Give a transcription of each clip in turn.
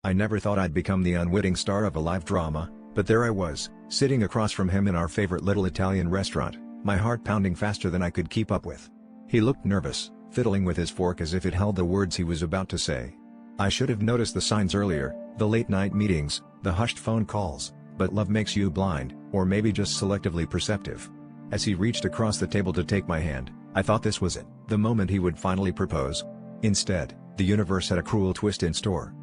I never thought I'd become the unwitting star of a live drama, but there I was, sitting across from him in our favorite little Italian restaurant, my heart pounding faster than I could keep up with. He looked nervous, fiddling with his fork as if it held the words he was about to say. I should have noticed the signs earlier, the late-night meetings, the hushed phone calls, but love makes you blind, or maybe just selectively perceptive. As he reached across the table to take my hand, I thought this was it, the moment he would finally propose. Instead, the universe had a cruel twist in store.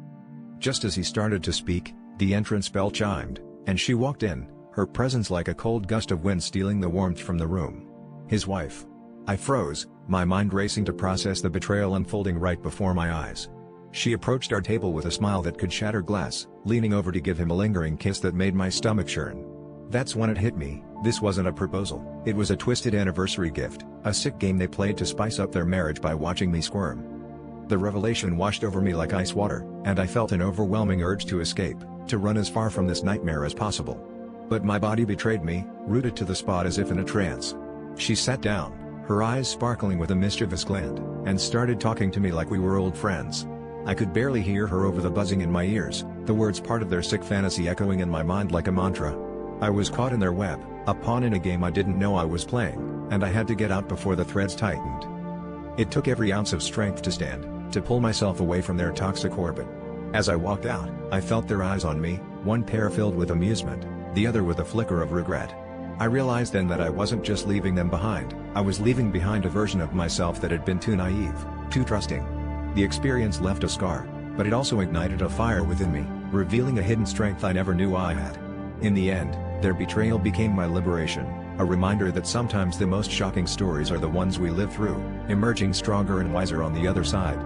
Just as he started to speak, the entrance bell chimed, and she walked in, her presence like a cold gust of wind stealing the warmth from the room. His wife. I froze, my mind racing to process the betrayal unfolding right before my eyes. She approached our table with a smile that could shatter glass, leaning over to give him a lingering kiss that made my stomach churn. That's when it hit me, this wasn't a proposal, it was a twisted anniversary gift, a sick game they played to spice up their marriage by watching me squirm. The revelation washed over me like ice water, and I felt an overwhelming urge to escape, to run as far from this nightmare as possible. But my body betrayed me, rooted to the spot as if in a trance. She sat down, her eyes sparkling with a mischievous glint, and started talking to me like we were old friends. I could barely hear her over the buzzing in my ears, the words part of their sick fantasy echoing in my mind like a mantra. I was caught in their web, a pawn in a game I didn't know I was playing, and I had to get out before the threads tightened. It took every ounce of strength to stand, to pull myself away from their toxic orbit. As I walked out, I felt their eyes on me, one pair filled with amusement, the other with a flicker of regret. I realized then that I wasn't just leaving them behind, I was leaving behind a version of myself that had been too naive, too trusting. The experience left a scar, but it also ignited a fire within me, revealing a hidden strength I never knew I had. In the end, their betrayal became my liberation, a reminder that sometimes the most shocking stories are the ones we live through, emerging stronger and wiser on the other side.